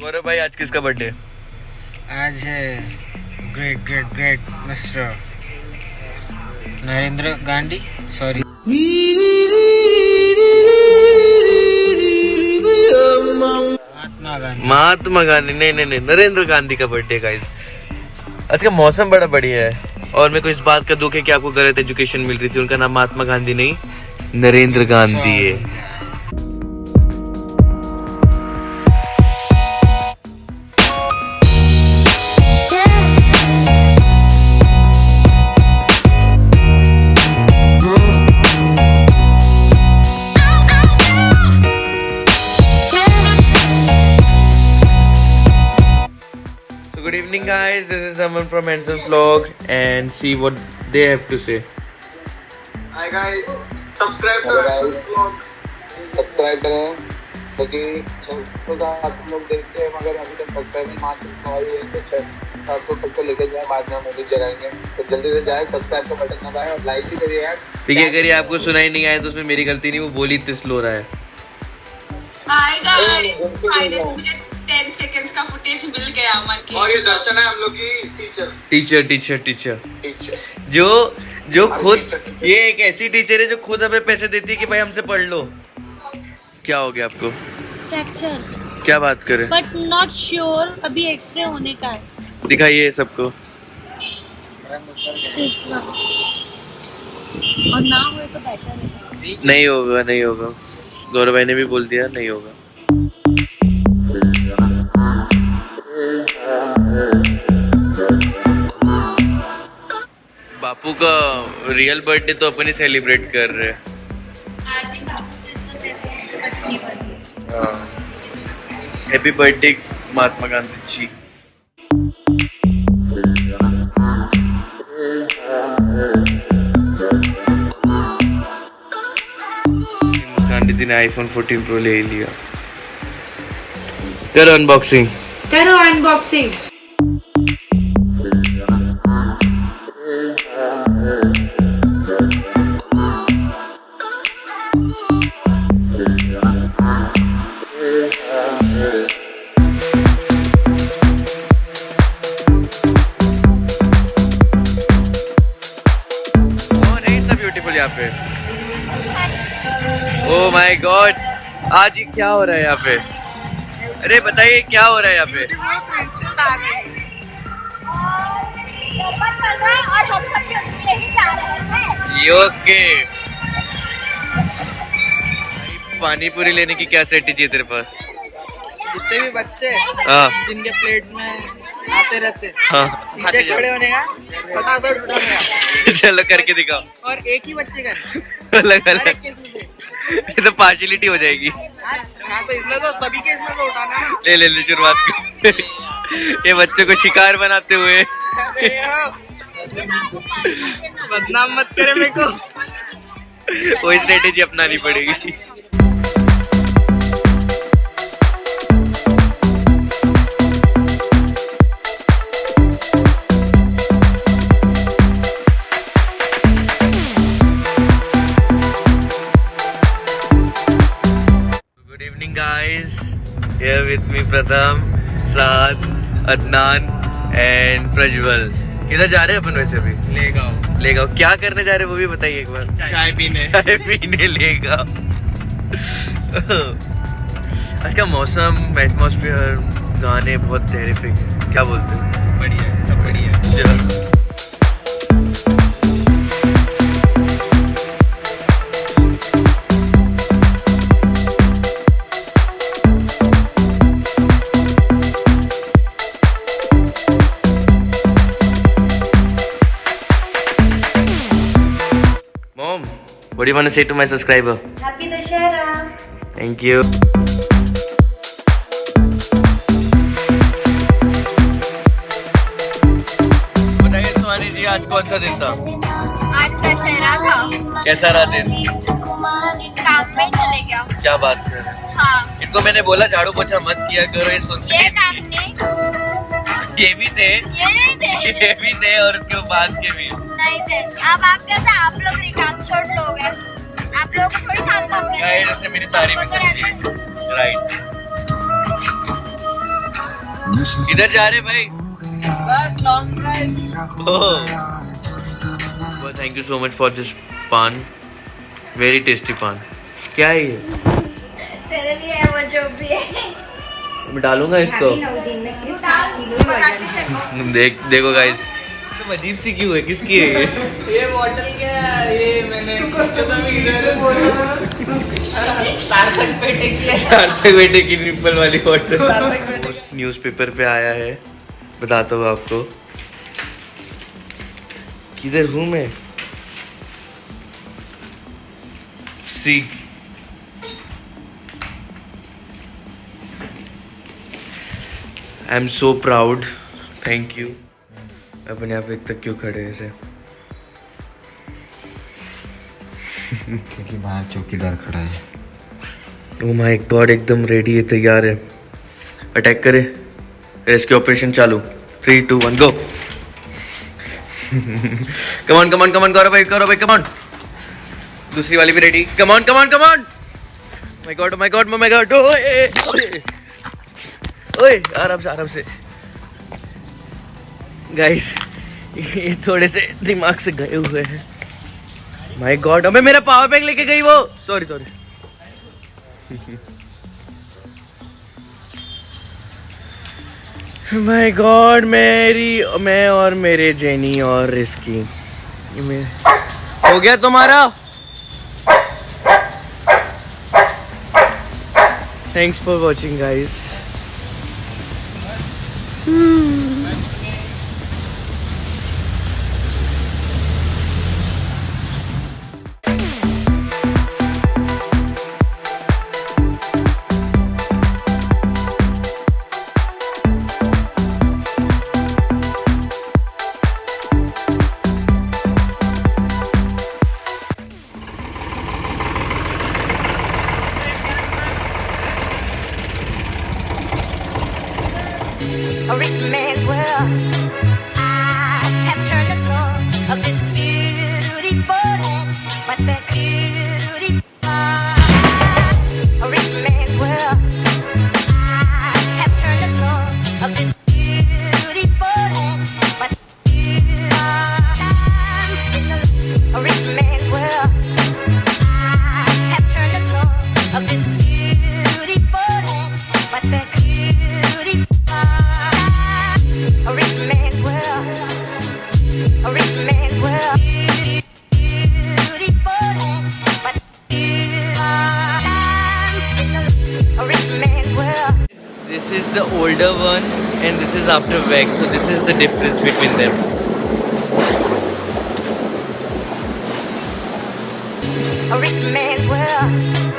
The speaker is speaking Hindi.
गौरव भाई आज किसका बर्थडे? आज है great great great mister Narendra Gandhi, sorry Mahatma Gandhi नहीं नरेंद्र गांधी का बर्थडे गाइस। आज का मौसम बड़ा बढ़िया है और मेरे को इस बात का दुख है कि आपको गलत एजुकेशन मिल रही थी। उनका नाम महात्मा गांधी नहीं नरेंद्र गांधी है। Good evening guys, this is someone from Hanson Vlog and see what they have to say. Hi guys, subscribe to Hanson Vlog. Subscribe करें क्योंकि तो आप लोग देखते हैं मगर अभी तक सब्सक्राइब नहीं मात्र 700 तक तो लेके जाए, बाद में हम वीडियो चलाएंगे तो जल्दी से जाए सब्सक्राइब का बटन दबाएं और लाइक भी करिए यार। ठीक है, अगर ये आपको सुनाई नहीं आया तो उसमें मेरी गलती नहीं, वो बोली इतने स्लो रहा है। Hi guys, फाइनली 10 सेकंड्स का फुटेज मिल गया अमन के। और ये दर्शन है हम लोग की टीचर जो खुद ये एक ऐसी टीचर है जो खुद हमें पैसे देती है कि भाई हमसे पढ़ लो। क्या हो गया आपको? फ्रैक्चर। क्या बात करें? बट नॉट श्योर, अभी एक्सरे होने का है। दिखाइए सबको। तीसरा और ना हुए तो बेटर है। नहीं होगा गौरव भाई ने भी बोल दिया नहीं होगा। बापू का रियल बर्थडे तो अपन ही सेलिब्रेट कर रहे हैं। Happy birthday Mahatma Gandhi ji. मुस्कान दीदी ने iPhone 14 Pro ले लिया। करो अनबॉक्सिंग। यहाँ पे ओह माय गॉड, आज ये क्या हो रहा है यहाँ पे? अरे बताइए क्या हो रहा है यहाँ पे? चल रहा है और हम सब भी उसके लिए ही जा रहे हैं। ओके, पानी पूरी लेने की क्या स्ट्रेटेजी है तेरे पास? जितने भी बच्चे जिनके प्लेट्स में आते रहते नीचे खड़े होने का फटाफट उठाने का। चलो करके दिखाओ। और एक ही बच्चे का अलग ये तो पार्शियलिटी हो जाएगी। हाँ तो इसलिए तो सभी के इसमें तो उठाना है। ले शुरुआत कर। ये बच्चों को शिकार बनाते हुए। बदनाम मत करे मेरे को। वही स्ट्रेटेजी अपनानी पड़ेगी। Good evening guys, here with me Pratham, Saad, Adnan and Prajwal। किधर जा रहे हैं अपन वैसे भी? ले गाओ। क्या करने जा रहे हैं वो भी बताइए एक बार। चाय पीने ले गाओ। आज का मौसम, एटमॉस्फेयर, गाने बहुत टेरिफिक है। क्या बोलते हैं? बढ़िया, सब बढ़िया। चलो what do you want to say to my subscriber? Happy Dussehra. Thank you. बताइए सुहानी जी, आज कौन सा दिन था? आज दशहरा था। कैसा रहा दिन? काम में चले गया। क्या बात कर रहे हैं? हाँ। इनको मैंने बोला झाड़ू पोछा मत किया करो, ये सुनते ये काम नहीं। ये भी थे और उसके बाद के भी नहीं थे। अब आप कैसे? आप लोग काम छोड़ लोग हैं। आप लोग थोड़ी काम मेरी तारीफ राइट। किधर जा रहे भाई? बस long drive. Well, thank you so much for this पान, very tasty पान। क्या है ये? तेरे लिए है वो जो भी है। मैं डालूंगा इसको। देखो गाइस, तो अजीब सी क्यों है? किसकी है ये? ये बॉटल क्या है? ये मैंने सार्थक पेटे की है। सार्थक बेटे की निप्पल वाली बॉटल न्यूज़पेपर पे आया है, बताता हूँ आपको। किधर हूँ मैं? See I am so proud, thank you. अपने आप एक तक क्यों खड़े हैं ऐसे? क्योंकि बाहर चौकीदार खड़ा है। ओ माय गॉड, एकदम रेडी है, तैयार है। अटैक करे, रेस्क्यू ऑपरेशन चालू। 3 2 1 गो। कमान कमान कमान, करो भाई कम ऑन। दूसरी वाली भी ready, come on. My God ओए आराम से गाइस, ये थोड़े से दिमाग से गए हुए हैं। माय गॉड, अबे मेरा पावर बैंक लेके गई वो। सॉरी माय गॉड, मैं और मेरे जेनी और रिस्की। हो गया तुम्हारा? Thanks for watching guys. A rich man's world. I have turned the soul of this beautiful land, but that beautiful. A rich man's world. I have turned the soul of this beautiful land, but a rich man's world. I have turned the soul of this beautiful land, but that beautiful. A rich man's world. A rich man's world. Beautiful land, but a rich man's world. This is the older one and this is after wax, so this is the difference between them. A rich man's world.